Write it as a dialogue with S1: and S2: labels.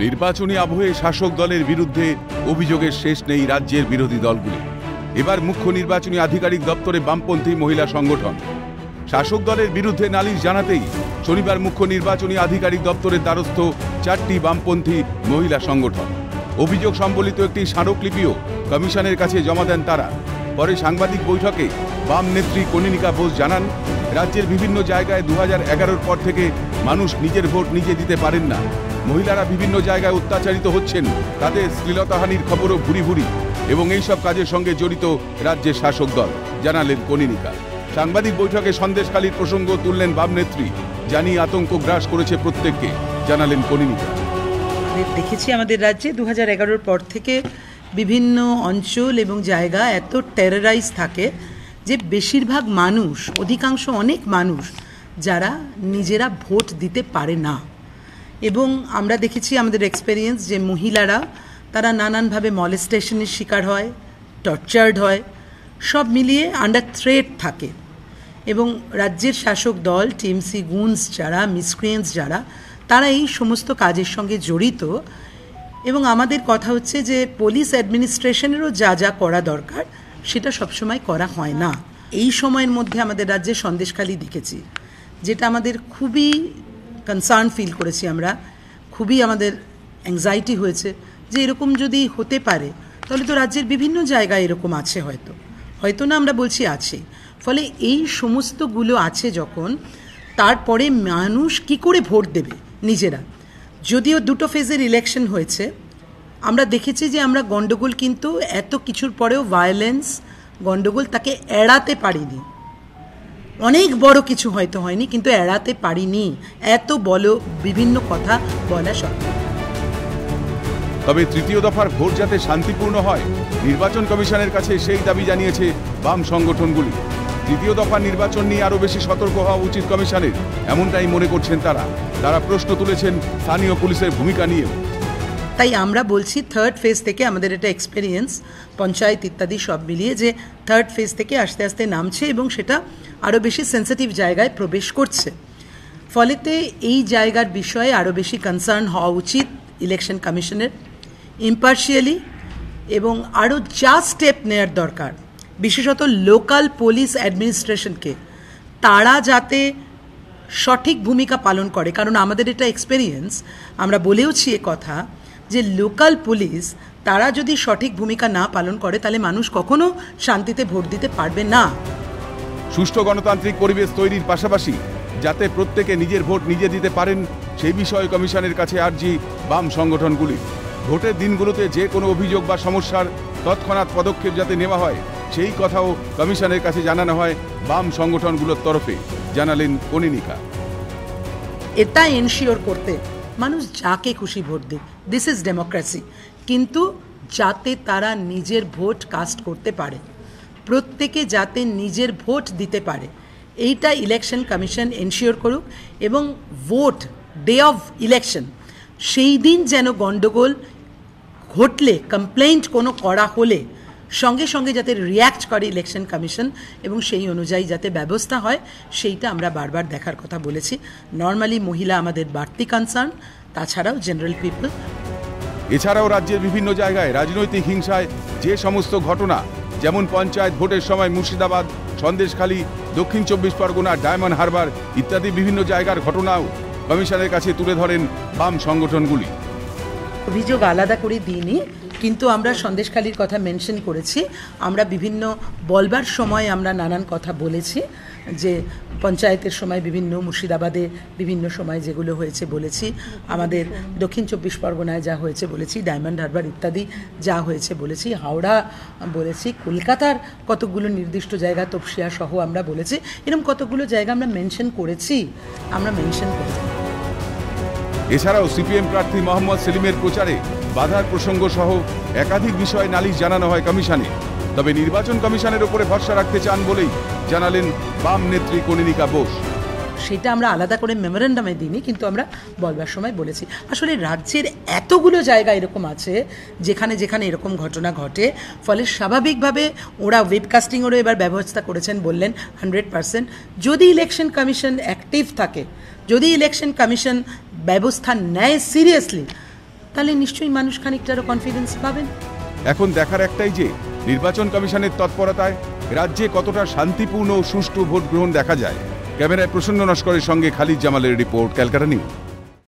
S1: নির্বাচনী আবহে শাসক দলের বিরুদ্ধে অভিযোগের শেষ নেই রাজ্যের বিরোধী দলগুলি। এবার মুখ্য নির্বাচনী আধিকারিক দপ্তরে বামপন্থী মহিলা সংগঠন শাসক দলের বিরুদ্ধে নালিশ জানাতেই শনিবার মুখ্য নির্বাচনী আধিকারিক দপ্তরের দ্বারস্থ 4টি বামপন্থী মহিলা সংগঠন। অভিযোগ সম্বলিত একটি স্মারকলিপিও কমিশনের কাছে জমা দেন তারা। পরে সাংবাদিক বৈঠকে বাম নেত্রী কনিনিকা বোস জানান, রাজ্যের বিভিন্ন জায়গায় 2011-র পর থেকে মানুষ নিজের ভোট নিজে দিতে পারেন না। মহিলারা বিভিন্ন জায়গায় অত্যাচারিত হচ্ছেন, তাদের শ্লীলতাহানির খবরও ভুরি ভুরি, এবং এইসব কাজের সঙ্গে জড়িত রাজ্যের শাসক দল, জানালেন কনিনিকা। সাংবাদিক বৈঠকে সন্দেশখালীর প্রসঙ্গ তুললেন বাম নেত্রী, জানিয়ে আতঙ্ক গ্রাস করেছে প্রত্যেককে, জানালেন কনিনিকা।
S2: দেখেছি আমাদের রাজ্যে 2011-র পর থেকে বিভিন্ন অঞ্চল এবং জায়গা এত টেররাইজ থাকে যে বেশিরভাগ মানুষ, অধিকাংশ অনেক মানুষ যারা নিজেরা ভোট দিতে পারে না। এবং আমরা দেখেছি আমাদের এক্সপেরিয়েন্স যে মহিলারা তারা নানানভাবে মলেস্টেশনের শিকার হয়, টর্চার্ড হয়, সব মিলিয়ে আন্ডার থ্রেট থাকে। এবং রাজ্যের শাসক দল, টিএমসি গুন্স যারা, মিসক্রিয়েন্টস যারা, তারা এই সমস্ত কাজের সঙ্গে জড়িত। এবং আমাদের কথা হচ্ছে যে পুলিশ অ্যাডমিনিস্ট্রেশনেরও যা যা করা দরকার সেটা সবসময় করা হয় না। এই সময়ের মধ্যে আমাদের রাজ্যে সন্দেশখালী দেখেছি, যেটা আমাদের খুবই কনসার্ন ফিল করেছি আমরা, খুবই আমাদের অ্যাংজাইটি হয়েছে যে এরকম যদি হতে পারে তাহলে তো রাজ্যের বিভিন্ন জায়গায় এরকম আছে, হয়তো না, আমরা বলছি আছে। ফলে এই সমস্তগুলো আছে যখন, তারপরে মানুষ কি করে ভোট দেবে নিজেরা? যদিও দুটো ফেজের ইলেকশন হয়েছে, আমরা দেখেছি যে আমরা গণ্ডগোল, কিন্তু এত কিছুর পরেও ভায়োলেন্স, গণ্ডগোল তাকে এড়াতে পারিনি। অনেক বড় কিছু হয়তো হয়নি, কিন্তু এড়াতে পারিনি, এত বিভিন্ন কথা বলা সত্ত্বেও।
S1: তবে তৃতীয় দফার ভোট যাতে শান্তিপূর্ণ হয়, নির্বাচন কমিশনের কাছে সেই দাবি জানিয়েছে বাম সংগঠনগুলি। তৃতীয় দফার নির্বাচন নিয়ে আরও বেশি সতর্ক হওয়া উচিত কমিশনের, এমনটাই মনে করছেন তারা প্রশ্ন তুলেছেন স্থানীয় পুলিশের ভূমিকা নিয়েও।
S2: তাই আমরা বলছি থার্ড ফেজ থেকে, আমাদের এটা এক্সপেরিয়েন্স পঞ্চায়েত ইত্যাদি সব মিলিয়ে, যে থার্ড ফেজ থেকে আস্তে আস্তে নামছে এবং সেটা আরও বেশি সেন্সিটিভ জায়গায় প্রবেশ করছে। ফলেতে এই জায়গার বিষয়ে আরও বেশি কনসার্ন হওয়া উচিত ইলেকশন কমিশনের, ইম্পার্শিয়ালি, এবং আরও যা স্টেপ নেওয়ার দরকার, বিশেষত লোকাল পুলিশ অ্যাডমিনিস্ট্রেশনকে, তারা যাতে সঠিক ভূমিকা পালন করে। কারণ আমাদের এটা এক্সপেরিয়েন্স, আমরা বলেওছি এ কথা, যে লোকাল পুলিশ তারা যদি সঠিক ভূমিকা না পালন করে তাহলে মানুষ কখনো শান্তিতে ভোট দিতে পারবে না।
S1: সুষ্ঠু গণতান্ত্রিক পরিবেশ তৈরির পাশাপাশি যাতে প্রত্যেকে নিজের ভোট নিজে দিতে পারেন, সেই বিষয়ে কমিশনের কাছে আর্জি বাম সংগঠনগুলি। ভোটের দিনগুলোতে যে কোনো অভিযোগ বা সমস্যার তৎক্ষণাৎ পদক্ষেপ যাতে নেওয়া হয়, সেই কথাও কমিশনের কাছে জানানো হয় বাম সংগঠনগুলোর তরফে, জানালেন কনিনিকা।
S2: এটা এনশিওর করতে মানুষ যাকে খুশি ভোট দেয়, দিস ইজ ডেমোক্রেসি, কিন্তু যাতে তারা নিজের ভোট কাস্ট করতে পারে, প্রত্যেকে যাতে নিজের ভোট দিতে পারে, এইটা ইলেকশন কমিশন এনশিওর করুক। এবং ভোট ডে অফ ইলেকশন, সেই দিন যেন গণ্ডগোল ঘটলে, কমপ্লেন্ট কোনো করা হলে সঙ্গে সঙ্গে যাতে রিয়্যাক্ট করে ইলেকশন কমিশন, এবং সেই অনুযায়ী যাতে ব্যবস্থা হয়, সেইটা আমরা বারবার দেখার কথা বলেছি। নর্মালি মহিলা আমাদের বাড়তি কনসার্ন, তাছাড়াও জেনারেল পিপল।
S1: এছাড়াও রাজ্যের বিভিন্ন জায়গায় রাজনৈতিক হিংসায় যে সমস্ত ঘটনা, যেমন পঞ্চায়েত ভোটের সময় মুর্শিদাবাদ, সন্দেশখালী, দক্ষিণ 24 পরগনা, ডায়মন্ড হারবার ইত্যাদি বিভিন্ন জায়গার ঘটনাও কমিশনের কাছে তুলে ধরেন বাম সংগঠনগুলি।
S2: অভিযোগ আলাদা করে দিইনি, কিন্তু আমরা সন্দেশখালীর কথা মেনশন করেছি। আমরা বিভিন্ন বলবার সময় আমরা নানান কথা বলেছি, যে পঞ্চায়েতের সময় বিভিন্ন, মুর্শিদাবাদে বিভিন্ন সময় যেগুলো হয়েছে বলেছি, আমাদের দক্ষিণ 24 পরগনায় যা হয়েছে বলেছি, ডায়মন্ড হারবার ইত্যাদি যা হয়েছে বলেছি, হাওড়া বলেছি, কলকাতার কতগুলো নির্দিষ্ট জায়গা, তপসিয়া সহ আমরা বলেছি। এরকম কতগুলো জায়গা আমরা মেনশন করেছি।
S1: এছাড়াও সিপিএম প্রার্থী মোহাম্মদ সেলিমের প্রচারে বাধার প্রসঙ্গ সহ একাধিক বিষয়ে নালিশ জানানো হয় কমিশনে। তবে নির্বাচন কমিশনের উপরে ভরসা রাখতে চান বলেই জানালেন বাম নেত্রী কনিনিকা বোস।
S2: সেটা আমরা আলাদা করে মেমোরেন্ডামে দিইনি, কিন্তু আমরা বলবার সময় বলেছি। আসলে রাজ্যের এতগুলো জায়গা এরকম আছে যেখানে যেখানে এরকম ঘটনা ঘটে, ফলে স্বাভাবিকভাবে ওরা ওয়েবকাস্টিংয়েরও এবার ব্যবস্থা করেছেন, বললেন 100%। যদি ইলেকশন কমিশন অ্যাক্টিভ থাকে, যদি ইলেকশন কমিশন ব্যবস্থা নেয় সিরিয়াসলি, তাহলে নিশ্চয়ই মানুষ খানিকটা আরও কনফিডেন্স পাবেন।
S1: এখন দেখার একটাই যে নির্বাচন কমিশনের তৎপরতায় রাজ্যে কতটা শান্তিপূর্ণ ও সুষ্ঠু ভোট গ্রহণ দেখা যায়। ক্যামেরায় প্রসন্ন নস্করের সঙ্গে খালিদ জামালের রিপোর্ট, ক্যালকাটা নিউজ।